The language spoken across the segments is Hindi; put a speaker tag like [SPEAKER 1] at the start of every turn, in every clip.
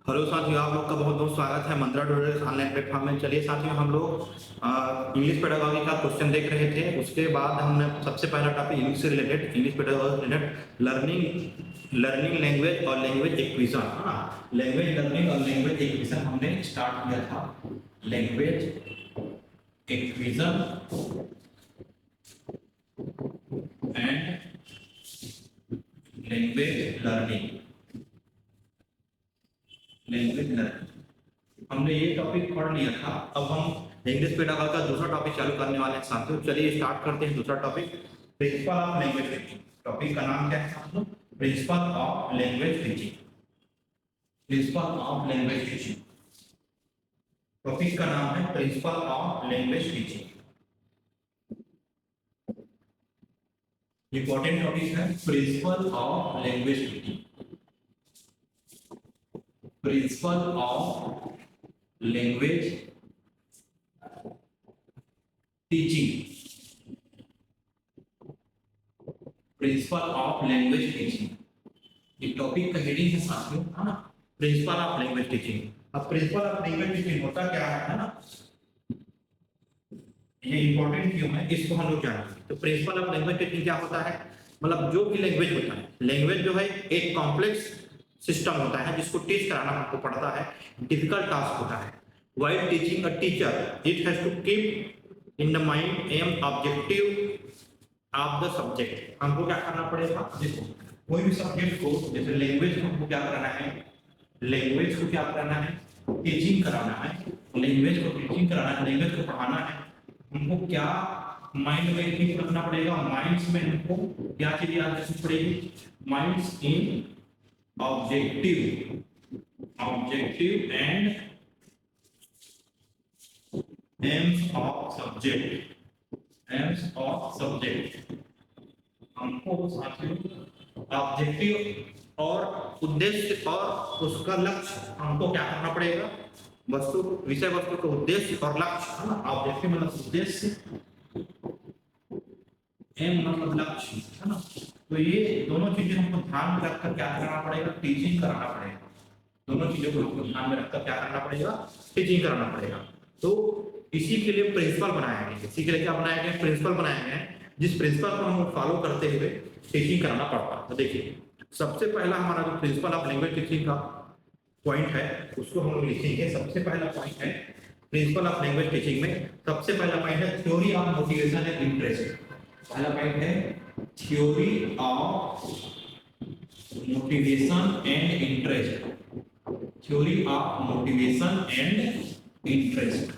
[SPEAKER 1] हेलो साथियों, आप लोग का बहुत बहुत स्वागत है मंत्रा ट्यूटोरियल ऑनलाइन प्लेटफॉर्म में। चलिए साथियों, हम लोग इंग्लिश पेडागॉजी का क्वेश्चन देख रहे थे। उसके बाद हमने सबसे पहला टॉपिक इंग्लिश से related, English pedagogy related learning language और लैंग्वेज एक्विजिशन, हाँ, लैंग्वेज लर्निंग और लैंग्वेज एक्विजिशन हमने स्टार्ट किया था। Language acquisition and language learning, language learning हमने ये टॉपिक पढ़ लिया था। अब हम इंग्लिश पेडागॉजी का दूसरा टॉपिक चालू करने वाले हैं साथियों। चलिए स्टार्ट करते हैं दूसरा topic, principle of language teaching. Topic का नाम क्या है साथियों? Principle of language teaching. Principle of language teaching, topic का नाम है principle of language teaching. Important topic है principle of language teaching. Principle of language teaching, principle of language teaching, ये टॉपिक का हेडिंग है साथियों, है ना? Principle of language teaching. अब प्रिंसिपल ऑफ लैंग्वेज टीचिंग होता क्या है ना? ये इंपॉर्टेंट क्यों है, इसको हम लोग जानेंगे। तो प्रिंसिपल ऑफ लैंग्वेज टीचिंग क्या होता है? मतलब जो भी लैंग्वेज होता है, लैंग्वेज जो है एक कॉम्प्लेक्स सिस्टम होता है जिसको टीच कराना हमको पड़ता है, डिफिकल्ट टास्क होता है। While teaching a teacher it has to keep in the mind aim objective of the subject. हमको क्या करना पड़ेगा? देखो, कोई भी सब्जेक्ट को, जैसे लैंग्वेज को हमको क्या कराना है? लैंग्वेज को क्या कराना है? टीचिंग कराना है। लैंग्वेज को टीचिंग कराना है, लैंग्वेज को पढ़ाना है। हमको क्या माइंड में ठीक रखना पड़ेगा? माइंड्स में हमको क्या चीज याद रखनी पड़ेगी? Minds in objective and AIIMS of subject, AIIMS of subject. हमको साथियों ऑब्जेक्टिव और उद्देश्य और उसका लक्ष्य हमको क्या करना पड़ेगा? वस्तु, विषय वस्तु का उद्देश्य और लक्ष्य, है ना? ऑब्जेक्टिव मतलब उद्देश्य, एम मतलब लक्ष्य, है ना? तो ये दोनों चीजें हमको ध्यान में रखकर क्या करना पड़ेगा? टीचिंग कराना पड़ेगा। दोनों चीजों को हमको ध्यान में रखकर क्या करना पड़ेगा? टीचिंग कराना पड़ेगा। तो इसी के लिए प्रिंसिपल बनाया गया है। इसी के लिए क्या बनाया गया? प्रिंसिपल बनाया गया है, जिस प्रिंसिपल को हम फॉलो करते हुए टीचिंग कराना पड़ता है। तो देखिए, सबसे पहला हमारा जो प्रिंसिपल ऑफ लैंग्वेज टीचिंग का पॉइंट है उसको हम लोग लिखेंगे। सबसे पहला पॉइंट है प्रिंसिपल ऑफ लैंग्वेज टीचिंग में, सबसे पहला पॉइंट है theory of motivation and interest. पहला पॉइंट है theory of motivation and interest. Theory of motivation and interest,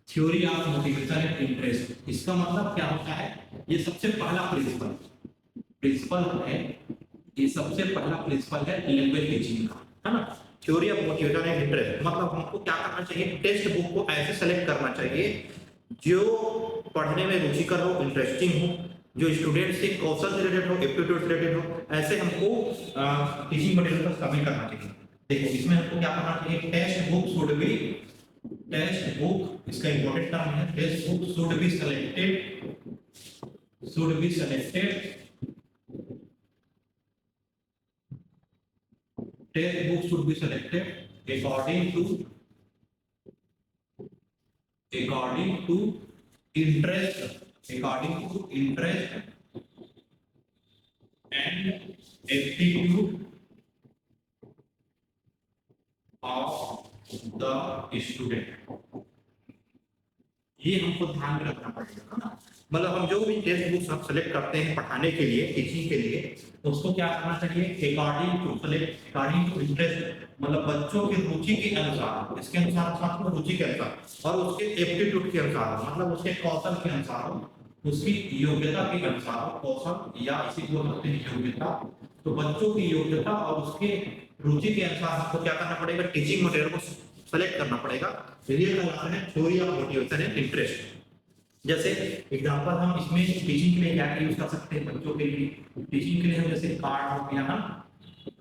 [SPEAKER 1] theory of motivation and interest. इसका मतलब क्या होता है? ये सबसे पहला प्रिंसिपल है, ये सबसे पहला प्रिंसिपल है लैंग्वेज टीचिंग का, है ना? Theory of motivation and interest मतलब हमको क्या करना चाहिए? टेक्स्ट बुक को ऐसे सेलेक्ट करना चाहिए जो पढ़ने में रुचिकर हो, इंटरेस्टिंग हो, जो स्टूडेंट से कौशल से रिलेटेड हो, एप्टीट्यूड से रिलेटेड हो। ऐसे हमको टीचिंग मटेरियल का शामिल करना चाहिए। देखो, इसमें हमको क्या करना चाहिए? Text book should be, text book, इसका इंपॉर्टेंट टर्म है, text book should be selected, should be selected, text book should be selected according to interest, according to interest and aptitude of the student। ये हमको ध्यान में रखना पड़ेगा, है ना? मतलब हम जो भी टेक्स्ट बुक हम सेलेक्ट करते हैं पढ़ाने के लिए, टीचिंग के लिए, उसको क्या करना चाहिए? According to, select according to interest, मतलब बच्चों की रुचि के अनुसार, इसके अनुसार साथ में रुचि के अनुसार, और उसके एप्टीट्यूड के अनुसार, मतलब उसके कौशल के अनुसार, उसकी योग्यता के अनुसार, कौशल या इसी को बोलते हैं योग्यता। तो बच्चों की योग्यता और उसके रुचि के अनुसार हमको क्या करना पड़ेगा? टीचिंग मटेरियल को सेलेक्ट करना पड़ेगा। ये कहलाता है theory of motivation and interest. जैसे एग्जांपल हम इसमें टीचिंग के लिए क्या यूज कर सकते हैं? बच्चों के लिए टीचिंग के लिए हम जैसे कार्ड हो गया ना,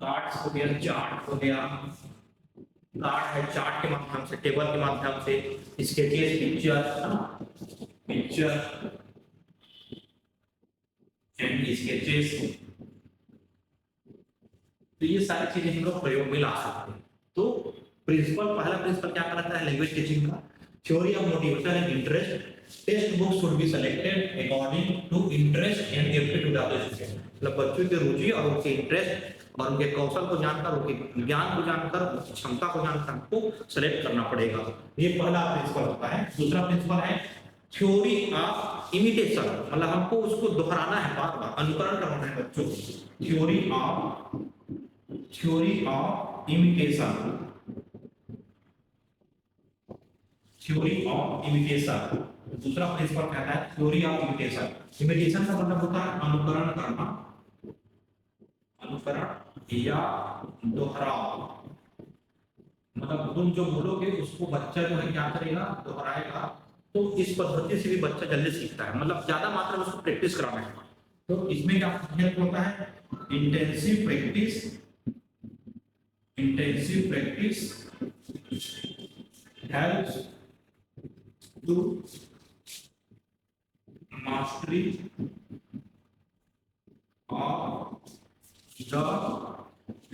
[SPEAKER 1] कार्ड्स हो गया, चार्ट हो गया, कार्ड है, चार्ट के माध्यम से, टेबल के माध्यम से, स्केचेस, पिक्चर एंड स्केचेस तो ये सारी चीजें हम लोग प्रयोग में ला सकते हैं। तो पहला प्रिंसिपल क्या कहता है लैंग्वेज टीचिंग का? Theory of motivation and interest. Text book should be selected according to interest and aptitude of the student. मतलब बच्चों की रुचि और उनके इंटरेस्ट और उनके कौशल को जानकर, उनके ज्ञान को जानकर, उनकी क्षमता को जानकर हमको सेलेक्ट करना पड़ेगा। ये पहला प्रिंसिपल होता है। दूसरा प्रिंसिपल है थ्योरी ऑफ इमिटेशन, मतलब हमको उसको दोहराना है, बार बार अनुकरण करना है बच्चों को। Theory of imitation, theory of imitation. दूसरा प्रिंसिपल कहता है थ्योरी ऑफ इमिटेशन। इमिटेशन का मतलब होता है अनुकरण करना, अनुकरण या दोहराव। मतलब तुम जो बोलोगे उसको बच्चा जो है क्या करेगा, दोहराएगा। तो इस पद्धति से भी बच्चा जल्दी सीखता है, मतलब ज्यादा मात्रा में उसको प्रैक्टिस कराना है। तो इसमें क्या होता है, intensive practice, intensive practice helps to mastery of the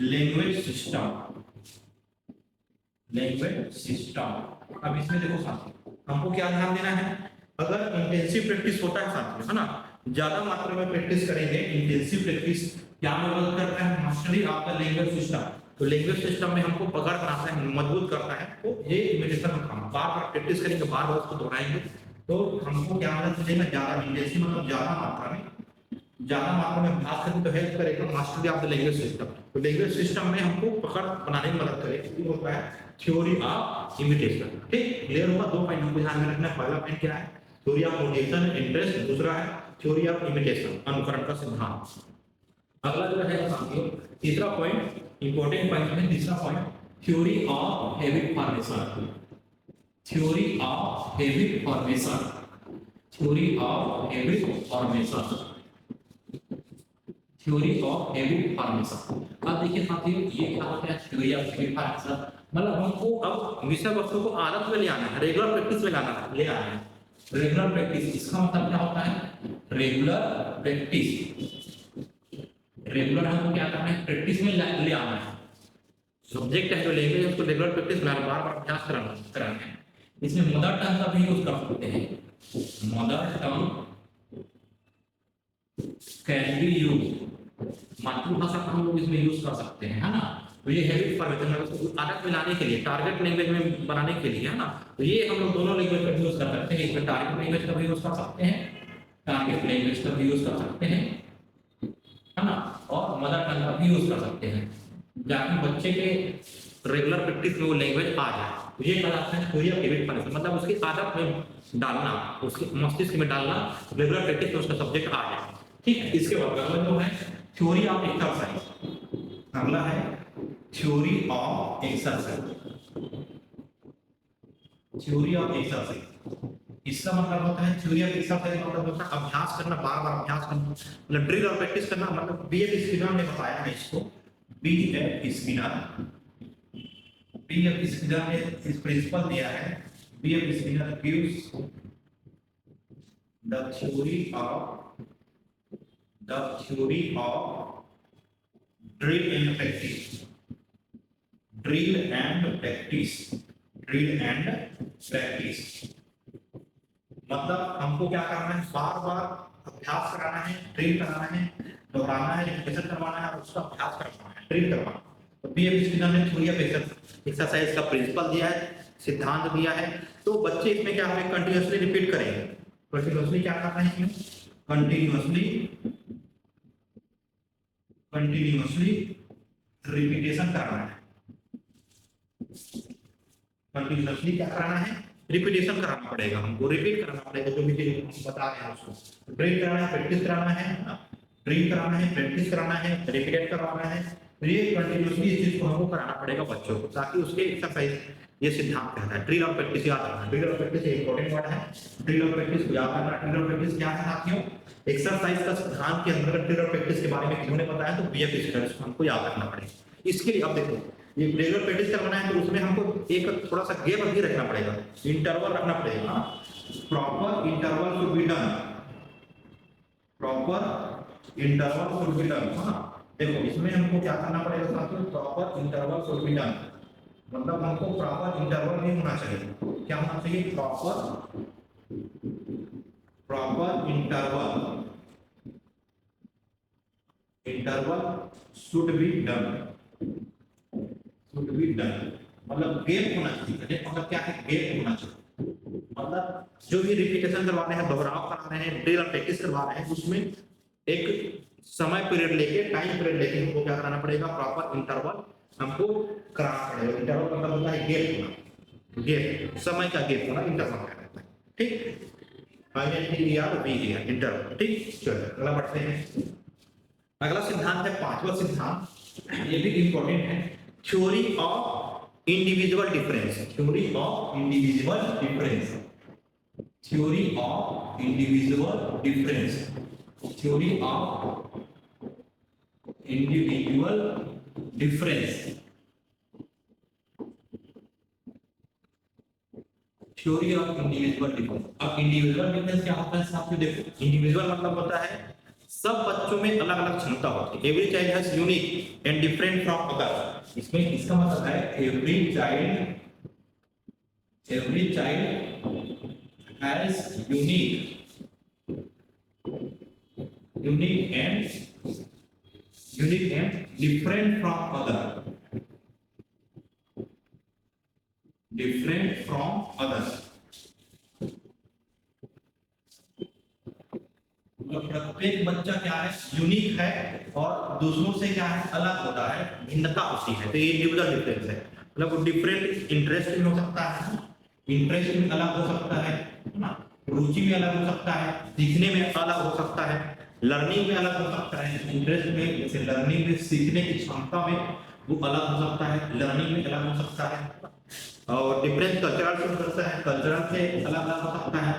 [SPEAKER 1] language system, language system. अब इसमें देखो साथियों, हमको क्या ध्यान देना है, अगर इंटेंसिव प्रैक्टिस होता है साथियों, है ना, ज्यादा मात्रा में प्रैक्टिस करेंगे। इंटेंसिव प्रैक्टिस क्या मदद करता है, mastery of the language system. तो लैंग्वेज सिस्टम में हमको पकड़ बनाता है, मजबूत करता है। तो ये इमिटेशन का काम, बार बार प्रैक्टिस करेंगे, बार बार उसको दोहराएंगे, तो हमको क्या मदद मिलेगा, ज्यादा इंटेंसिव मतलब ज्यादा मात्रा में अभ्यास करेंगे तो हेल्प करेगा mastery of the language system. तो लैंग्वेज सिस्टम में हमको पकड़ बनाने में मदद करेगा। ये होता है थ्योरी ऑफ इमिटेशन। ठीक, क्लियर होगा? दो पॉइंट हमको ध्यान में रखना है। पहला पॉइंट क्या है, थ्योरी ऑफ मोटिवेशन इंटरेस्ट। दूसरा है थ्योरी ऑफ इमिटेशन, अनुकरण का सिद्धांत। अगला जो है साथियों, तीसरा पॉइंट इंपॉर्टेंट पॉइंट है। तीसरा point theory of habit formation, theory of habit formation, theory of habit formation, theory of habit formation. अब देखिए साथियों, ये क्या होता है थ्योरी ऑफ हैबिट फॉर्मेशन? मतलब हमको अब विषय वस्तु को आदत में ले आना है, रेगुलर प्रैक्टिस में ले आना है। रेगुलर प्रैक्टिस, इसका मतलब क्या होता है, रेगुलर प्रैक्टिस। रेगुलर हमको क्या करना है, प्रैक्टिस में ले आना है। सब्जेक्ट है जो लैंग्वेज है उसको रेगुलर प्रैक्टिस में बार बार अभ्यास कराना है। इसमें मदर टंग का भी यूज कर सकते हैं, mother tongue can be use, मातृभाषा का हम लोग इसमें यूज कर सकते हैं, है ना। तो ये हैबिट फॉर्मेशन मतलब आदत में लाने के लिए, टारगेट लैंग्वेज में बनाने के लिए, है ना। तो ये हम लोग दोनों लैंग्वेज का यूज कर सकते हैं। इसमें टारगेट लैंग्वेज का भी यूज कर सकते हैं, टारगेट लैंग्वेज का भी यूज कर सकते हैं, है ना, और मदर टंग का भी यूज कर सकते हैं, ताकि बच्चे के रेगुलर प्रैक्टिस में वो लैंग्वेज आ जाए। तो ये कहलाता है थ्योरी ऑफ हैबिट फॉर्मेशन, मतलब उसकी आदत में डालना, उसके मस्तिष्क में डालना, रेगुलर प्रैक्टिस में उसका सब्जेक्ट आ जाए। ठीक, इसके बाद अगला जो है थ्योरी ऑफ एक्सरसाइज। अगला है theory of exercise, theory of exercise. इसका मतलब होता है थ्योरी ऑफ एक्सरसाइज मतलब होता है अभ्यास करना, बार बार अभ्यास करना, मतलब ड्रिल और प्रैक्टिस करना। मतलब बीएफ स्किनर ने बताया है इसको, बीएफ स्किनर ने इस प्रिंसिपल दिया है। BF Skinner gives the theory of drill and practice, drill and practice, drill and practice. मतलब हमको क्या करना है, बार बार अभ्यास कराना है, ड्रिल कराना है, दोहराना है, रिपीटेशन करवाना है और उसका अभ्यास करवाना है, ड्रिल करवाना है। तो बीएफ स्किनर ने थ्योरी ऑफ एक्सरसाइज का प्रिंसिपल दिया है, सिद्धांत दिया है। तो बच्चे इसमें क्या हमें कंटिन्यूअसली रिपीट करेंगे, कंटिन्यूअसली क्या करना है इसमें, कंटिन्यूअसली रिपीटेशन करना है, कंटिन्यूअसली क्या कराना है, रिपीटेशन कराना पड़ेगा, हमको रिपीट कराना पड़ेगा जो भी चीज बता रहे हैं उसको। ड्रिल कराना है, प्रैक्टिस कराना है, ड्रिल कराना है, प्रैक्टिस कराना है, रिपीट करवाना है। तो ये कंटिन्यूअसली इस चीज को हमको कराना पड़ेगा बच्चों को, ताकि उसके एक्सरसाइज, ये सिद्धांत कहता है ड्रिल और प्रैक्टिस याद रखना। ड्रिल और प्रैक्टिस एक इंपॉर्टेंट वर्ड है, ड्रिल और प्रैक्टिस को याद रखना। ड्रिल और प्रैक्टिस क्या है साथियों, एक्सरसाइज का सिद्धांत के अंतर्गत ड्रिल और प्रैक्टिस के बारे में किन्होंने बताया, तो बीएफ स्किनर को हमको याद रखना पड़ेगा। इसके लिए अब देखो, ये रेगुलर प्रैक्टिस करवाना है तो उसमें हमको एक थोड़ा सा गैप भी रखना पड़ेगा, इंटरवल रखना पड़ेगा। Proper interval should be done, proper interval should be done, देखो इसमें हमको क्या करना पड़ेगा साथियों, proper interval should be done, मतलब हमको प्रॉपर इंटरवल भी होना चाहिए। क्या होना चाहिए? Proper interval should be done, मतलब गैप होना चाहिए। मतलब क्या है? गैप होना चाहिए। मतलब जो भी रिपीटेशन करवा रहे हैं, दोहराव करा रहे हैं, ड्रिल और प्रैक्टिस करवा रहे हैं, उसमें एक समय पीरियड लेके, टाइम पीरियड लेके हमको क्या कराना पड़ेगा? प्रॉपर इंटरवल हमको कराना पड़ेगा। इंटरवल मतलब होता है गैप होना, गैप, समय का गैप होना इंटरवल कहलाता है। ठीक, इंटरवल। ठीक, चलो अगला बढ़ते हैं। अगला सिद्धांत है पांचवा सिद्धांत, ये भी इंपॉर्टेंट है, theory of individual difference. Theory of individual difference, theory of individual difference, theory of individual difference, theory of individual difference. अब इंडिविजुअल डिफरेंस क्या होता है साथियों? देखो इंडिविजुअल मतलब होता है सब बच्चों में अलग अलग क्षमता होती है। Every child has unique and different from other. इसमें इसका मतलब है every child has unique and different from other, different from others. प्रत्येक बच्चा क्या है? यूनिक है और दूसरों से क्या है? अलग होता है, भिन्नता होती है। तो ये इंडिविजुअल डिफरेंस है। मतलब डिफरेंट इंटरेस्ट में हो सकता है, इंटरेस्ट में अलग हो सकता है ना, रुचि में अलग हो सकता है, सीखने में अलग हो सकता है, लर्निंग में अलग हो सकता है। इंटरेस्ट में जैसे लर्निंग में, सीखने की क्षमता में वो अलग हो सकता है, लर्निंग में अलग हो सकता है। और डिफरेंस कल्चरल से हो सकता है, कल्चरल से अलग अलग हो सकता है,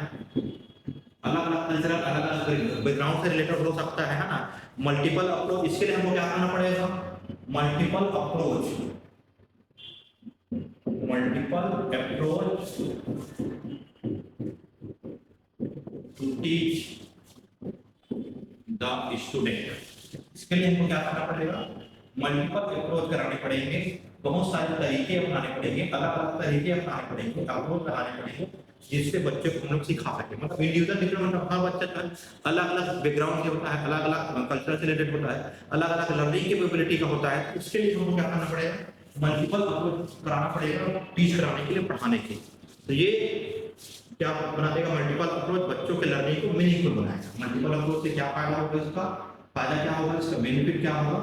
[SPEAKER 1] अलग अलग कल्चरल, अलग अलग बैकग्राउंड से रिलेटेड हो सकता है ना। मल्टीपल अप्रोच, इसके लिए हमको क्या करना पड़ेगा? Multiple approach to teach the student. इसके लिए हमको क्या करना पड़ेगा? मल्टीपल अप्रोच कराने पड़ेंगे, बहुत सारे तरीके अपनाने पड़ेंगे, अलग अलग तरीके अपनाने पड़ेंगे, अप्रोच लगाने पड़ेंगे, जिससे बच्चे को हम लोग सिखा सके। मतलब इंडिविजुअल डिफरेंट, मतलब हर बच्चा जो है अलग अलग बैकग्राउंड से होता है, अलग अलग कल्चर से रिलेटेड होता है, अलग अलग लर्निंग कैपेबिलिटी का होता है। उसके लिए हमको क्या करना पड़ेगा? मल्टीपल अप्रोच कराना पड़ेगा, टीच कराने के लिए, पढ़ाने के लिए। तो ये क्या बना देगा? मल्टीपल अप्रोच बच्चों के लर्निंग को मीनिंगफुल बनाएगा। मल्टीपल अप्रोच से क्या फायदा होगा? इसका फायदा क्या होगा? इसका बेनिफिट क्या होगा?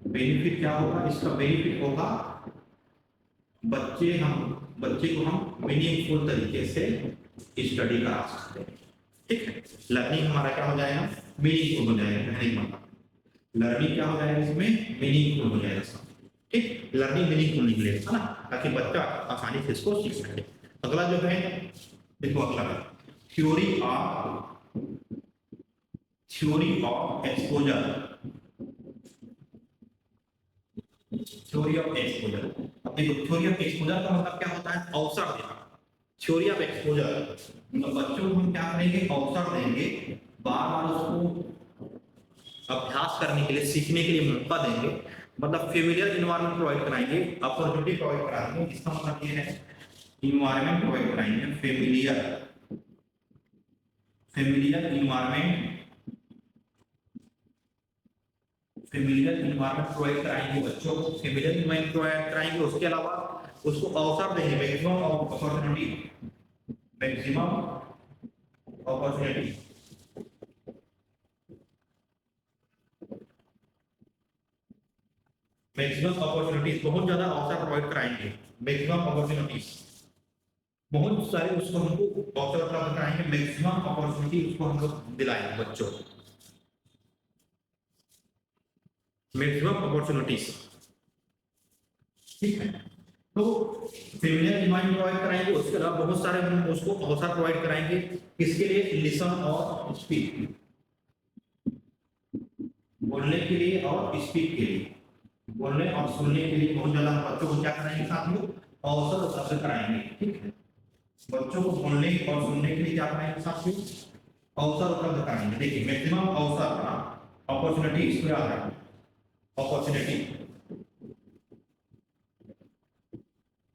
[SPEAKER 1] बेनिफिट क्या होगा? इसका बेनिफिट होगा बच्चे को हम मीनिंगफुल तरीके से स्टडी करा सकते हैं। ठीक है, लर्निंग हमारा क्या हो जाएगा? मीनिंगफुल हो जाएगा। कहने का मतलब लर्निंग क्या हो जाएगा? इसमें मीनिंगफुल हो जाएगा सब। ठीक, लर्निंग मीनिंगफुल निकलेगा ना, ताकि बच्चा आसानी से इसको सीख सके। अगला जो है, देखो अगला है theory of exposure. Theory of exposure. अब देखो थ्योरी ऑफ एक्सपोजर का मतलब क्या होता है? अवसर देना। थ्योरी ऑफ एक्सपोजर मतलब बच्चों को हम क्या करेंगे? अवसर देंगे, बार बार उसको अभ्यास करने के लिए, सीखने के लिए मौका देंगे। मतलब फेमिलियर इन्वायरमेंट प्रोवाइड कराएंगे, अपॉर्चुनिटी प्रोवाइड कराएंगे। इसका मतलब ये है इन्वायरमेंट प्रोवाइड कराएंगे, फेमिलियर इन्वायरमेंट प्रोवाइड कराएंगे बच्चों को, फेमिलियर इन्वायरमेंट प्रोवाइड कराएंगे। उसके अलावा उसको अवसर देंगे, मैक्सिमम अपॉर्चुनिटी, बहुत ज्यादा अवसर प्रोवाइड कराएंगे, मैक्सिमम अपॉर्चुनिटीज, बहुत सारे उसको हमको अवसर प्राप्त कराएंगे, मैक्सिमम अपॉर्चुनिटी उसको हम लोग दिलाएंगे बच्चों को, मैक्सिमम अपॉर्चुनिटीज। ठीक है, तो फेमिलियर इन्वायरमेंट प्रोवाइड कराएंगे। उसके अलावा बहुत सारे हम उसको अवसर प्रोवाइड कराएंगे, किसके लिए? लिसन और स्पीक, बोलने के लिए और स्पीक के लिए, बोलने और सुनने के लिए बहुत ज्यादा बच्चों को क्या कराएंगे साथियों? अवसर उपलब्ध कराएंगे। ठीक है, बच्चों को बोलने और सुनने के लिए क्या कराएंगे साथियों? अवसर उपलब्ध कराएंगे। देखिए मैक्सिमम अवसर, अपॉर्चुनिटी, इसको याद रखना, अपॉर्चुनिटी,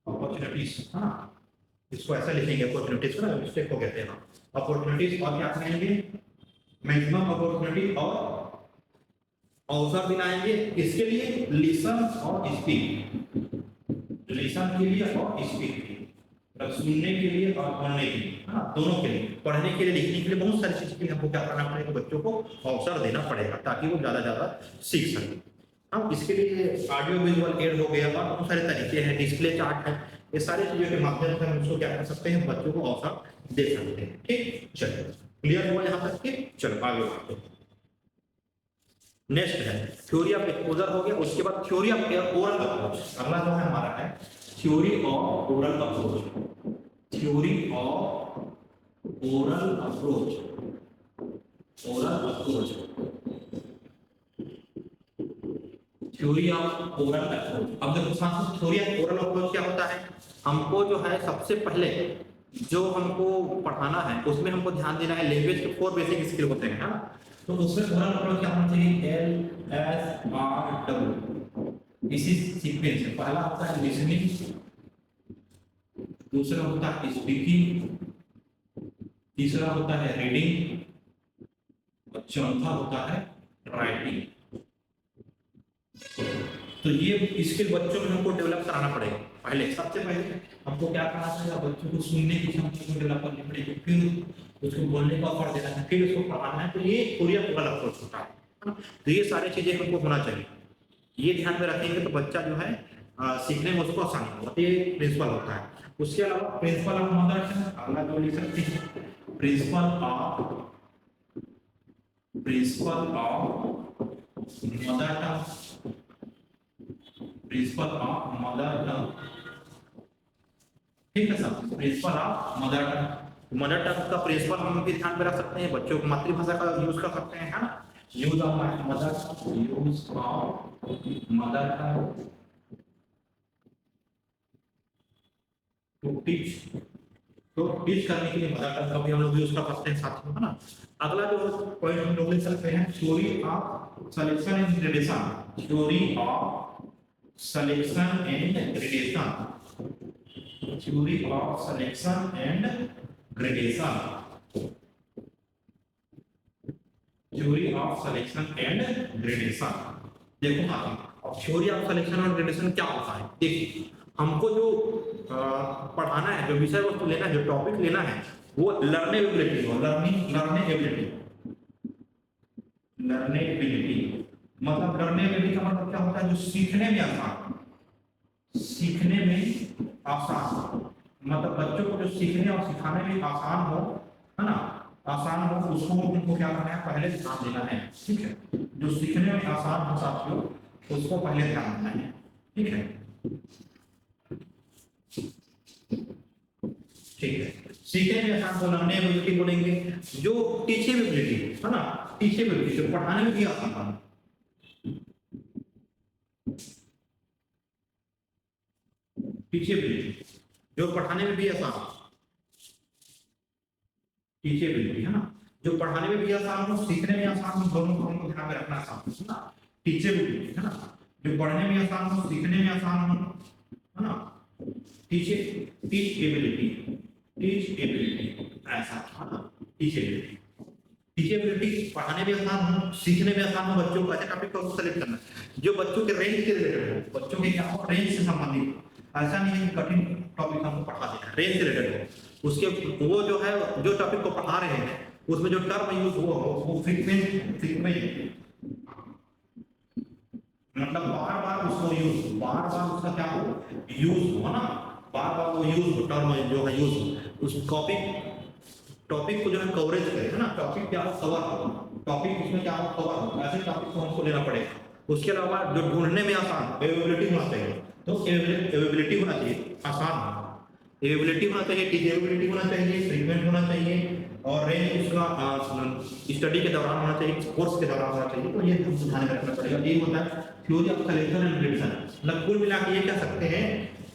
[SPEAKER 1] अपॉर्चुनिटीज, हाँ इसको ऐसा लिखेंगे अपॉर्चुनिटीज ना, मिस्टेक को कहते हैं अपॉर्चुनिटीज, और क्या कहेंगे मैक्सिमम अपॉर्चुनिटी और अवसर दिलाएंगे इसके लिए लिसन और स्पीक, लिसन के लिए और स्पीक के लिए, सुनने के लिए और पढ़ने के लिए, हाँ दोनों के लिए, पढ़ने के लिए लिखने के लिए बहुत सारी चीजें के लिए हमको क्या करना पड़ेगा, बच्चों को अवसर देना पड़ेगा ताकि वो ज्यादा सीख सके। हम इसके लिए ऑडियो विजुअल एड हो गया और बहुत सारे तरीके हैं, डिस्प्ले चार्ट है, ये सारी चीजों के माध्यम से हम उसको क्या कर सकते हैं, बच्चों को अवसर दे सकते हैं। ठीक, चलिए क्लियर हुआ यहाँ तक के, चलो आगे बढ़ते हैं। नेक्स्ट है थ्योरी ऑफ एक्सपोजर हो गया, उसके बाद थ्योरी ऑफ ओरल अप्रोच, अगला जो है हमारा है theory of oral approach, theory of oral approach, oral approach, theory of oral approach. अब देखो साथ थ्योरी ऑफ ओरल अप्रोच क्या होता है, हमको जो है सबसे पहले जो हमको पढ़ाना है उसमें हमको ध्यान देना है लैंग्वेज के 4 बेसिक स्किल होते हैं, है ना, तो उसमें ओरल अप्रोच क्या होना चाहिए, LSRW, इसी सीक्वेंस है। पहला होता है लिसनिंग, दूसरा होता है स्पीकिंग, तीसरा होता है रीडिंग और चौथा होता है राइटिंग। तो ये स्किल बच्चों में हमको डेवलप कराना पड़ेगा। पहले सबसे पहले हमको क्या करना पड़ेगा, बच्चों को सुनने की क्षमता को डेवलप करनी पड़ेगी, फिर उसको बोलने का अवसर देना है, फिर उसको पढ़ाना है। तो ये थ्योरी ऑफ ओरल अप्रोच होता है। तो ये सारी चीजें हमको होना चाहिए, ये ध्यान में रखेंगे तो बच्चा जो है सीखने में उसको आसानी होगा। ये प्रिंसिपल होता है। उसके अलावा प्रिंसिपल ऑफ मदर टंग, अगला जो लिख सकते हैं principle of mother tongue, principle of mother टंग, ठीक है sir, principle of mother tongue. Mother tongue का प्रिंसिपल हम भी ध्यान में रख सकते हैं, बच्चों को मातृभाषा का यूज कर सकते हैं, है ना, use of mother tongue, use of mother tongue to teach, तो टीच करने के लिए मदर टंग का भी हम लोग यूज कर सकते हैं साथियों, है ना। अगला जो पॉइंट हम लोग ले सकते हैं theory of selection and gradation, theory of selection and gradation, theory of selection and gradation, theory of selection and gradation. देखो अब थ्योरी ऑफ सिलेक्शन और ग्रेडेशन क्या होता है, देखिए हमको जो पढ़ाना है, जो विषय वस्तु लेना है, जो टॉपिक लेना है वो लर्नेबिलिटी हो, लर्नेबिलिटी मतलब लर्नेबिलिटी का मतलब क्या होता है, जो सीखने में आसान, सीखने में आसान, मतलब बच्चों को जो सीखने और सिखाने में आसान हो, है ना, आसान हो, उसको उनको क्या करना है, पहले ध्यान देना है। ठीक है, जो सीखने में आसान हो साथियों उसको पहले ध्यान देना है। ठीक है, ठीक है, सीखने में आसान को लर्नेबिलिटी बोलेंगे। जो टीचेबिलिटी है ना, टीचेबिलिटी जो पढ़ाने में भी आसान है, टीचेबिलिटी जो पढ़ाने में भी आसान, टीचेबिलिटी है ना, जो पढ़ाने में भी आसान हो, सीखने में आसान हो, दोनों को हमको ध्यान में रखना आसान है ना। टीचेबिलिटी है ना, जो पढ़ने में आसान हो, सीखने में आसान हो, है ना, टीच एबिलिटी, टीच एबिलिटी ऐसा है ना, टीचेबिलिटी, टीचेबिलिटी पढ़ाने में आसान हो, सीखने में आसान हो, बच्चों को ऐसे टॉपिक को सेलेक्ट करना जो बच्चों के रेंज के रिलेटेड हो, बच्चों के क्या हो, रेंज से संबंधित, ऐसा नहीं है कि कठिन टॉपिक हमको पढ़ा देना, रेंज से रिलेटेड हो, उसके वो जो है जो टॉपिक को पढ़ा रहे हैं उसमें जो टर्म यूज हुआ हो वो फ्रीक्वेंट मतलब बार बार उसको यूज, बार बार उसका क्या हो, यूज हो ना, बार बार वो यूज हो, टर्म जो है यूज हो, उस टॉपिक को जो है कवरेज करे, है ना, टॉपिक क्या हो, कवर हो, टॉपिक उसमें क्या हो, कवर हो, ऐसे टॉपिक को हमको लेना पड़ेगा। उसके अलावा जो ढूंढने में आसान, अवेलेबिलिटी होना चाहिए, तो अवेलेबिलिटी होना चाहिए, आसान एबिलिटी होना चाहिए, टीचेबिलिटी होना चाहिए, फ्रीक्वेंट होना चाहिए, और रेंज उसका स्टडी के दौरान होना चाहिए, कोर्स के दौरान होना चाहिए। तो ये हमको ध्यान में रखना पड़ेगा। ये होता है theory of selection and gradation. मतलब कुल मिला के ये कह सकते हैं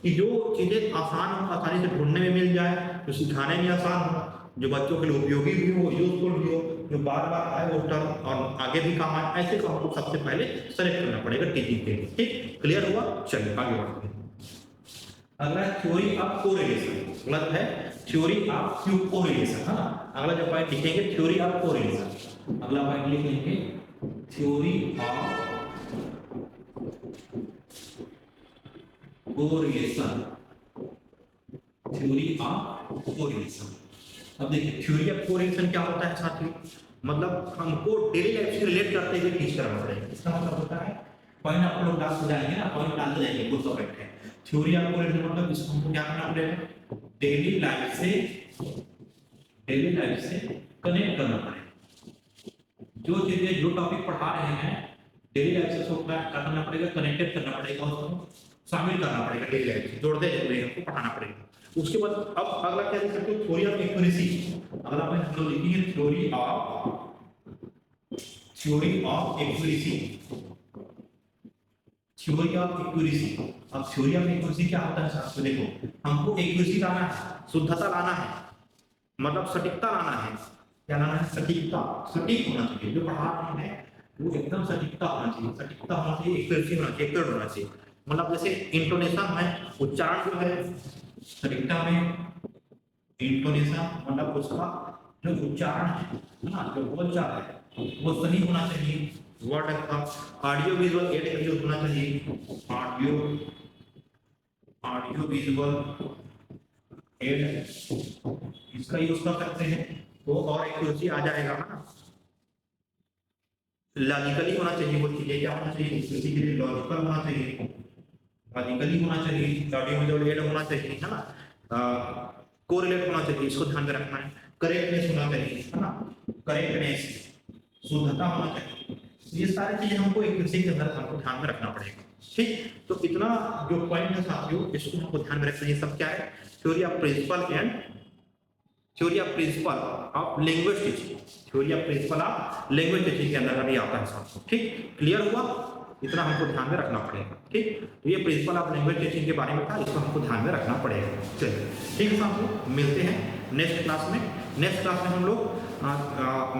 [SPEAKER 1] कि जो चीजें आसान हो, आसानी से ढूंढने में मिल जाए, जो सिखाने में आसान हो, जो बच्चों के लिए उपयोगी भी हो, यूजफुल भी हो, जो बार बार आए वो टर्म और आगे भी काम आए, ऐसे को हमको सबसे पहले सेलेक्ट करना पड़ेगा टीचिंग के लिए। ठीक, क्लियर हुआ? चलिए आगे बढ़ते हैं। अगला थ्योरी ऑफ कोरिलेशन, मतलब है थ्योरी ऑफ कोरिलेशन, है ना। अगला जो पॉइंट लिखेंगे थ्योरी ऑफ कोरिलेशन, अगला पॉइंट लिखेंगे theory of correlation, theory of correlation. अब देखिए थ्योरी ऑफ कोरिलेशन क्या होता है साथियों, मतलब हमको डेली लाइफ से रिलेट करते हुए टीच करना पड़ेगा। इसका मतलब होता है पॉइंट आप लोग डाल जाएंगे ना, पॉइंट डालते जाएंगे, कुछ टॉपिक है थ्योरी ऑफ कोरिलेशन, मतलब इसको हमको क्या करना पड़ेगा, डेली लाइफ से कनेक्ट करना पड़ेगा। जो चीजें जो टॉपिक पढ़ा रहे हैं डेली लाइफ से उसको क्या करना पड़ेगा, कनेक्टेड करना पड़ेगा, उसको शामिल करना पड़ेगा, डेली लाइफ से जोड़ते हुए हमको पढ़ाना पड़ेगा। उसके बाद अब अगला क्या लिख सकते हो, थ्योरी ऑफ एक्यूरेसी। अगला पॉइंट हम लोग लिखेंगे theory of accuracy, theory of accuracy. अब थ्योरी ऑफ एक्यूरेसी क्या होता है साहब, देखो हमको एक्यूरेसी लाना है, शुद्धता लाना है, मतलब सटीकता लाना है। क्या लाना है? सटीकता, सटीक होना चाहिए, जो पढ़ा रहे हैं वो एकदम सटीकता होना चाहिए, सटीकता होना चाहिए, एक्यूरेसी होना चाहिए, एक्यूरेट होना चाहिए। मतलब जैसे इंटोनेशन है, उच्चारण जो है सटीकता में, इंटोनेशन मतलब उसका जो उच्चारण है ना, जो बोलचाल है वो सही होना चाहिए। वर्ड का ऑडियो विजुअल एड का यूज होना चाहिए, ऑडियो विजुअल एड इसका यूज कर सकते हैं तो और एक्यूरेसी आ जाएगा, है ना। लॉजिकली होना चाहिए, वो चीजें क्या होना चाहिए, एक्यूरेसी के लिए लॉजिकल होना चाहिए, लॉजिकली होना चाहिए, ऑडियो विजुअल एड होना चाहिए, है ना। कोरिलेट होना चाहिए, इसको ध्यान में रखना है। करेक्टनेस होना चाहिए, है ना, करेक्टनेस, शुद्धता होना चाहिए। ये सारी चीजें हमको एक्यूरेसी के अंदर हमको ध्यान में रखना पड़ेगा। ठीक, तो इतना जो पॉइंट है साथियों इसको हमको ध्यान में रखना है। सब क्या है, theory of principle and theory of principle of language teaching, theory of principle of language teaching के अंदर अभी आता है साथियों। ठीक, क्लियर हुआ? इतना हमको ध्यान में रखना पड़ेगा। ठीक, तो ये प्रिंसिपल ऑफ लैंग्वेज टीचिंग के बारे में था, इसको हमको ध्यान में रखना पड़ेगा। चलिए ठीक है साथियों, मिलते हैं नेक्स्ट क्लास में। नेक्स्ट क्लास में हम लोग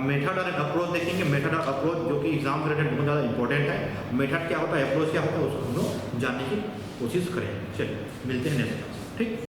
[SPEAKER 1] मेथड और अप्रोच देखेंगे। मेथड और अप्रोच जो कि एग्जाम रिलेटेड बहुत ज़्यादा इंपॉर्टेंट है। मेथड क्या होता है, अप्रोच क्या होता है, उसको हम लोग जानने की कोशिश करेंगे। चलिए मिलते हैं नेक्स्ट क्लास। ठीक।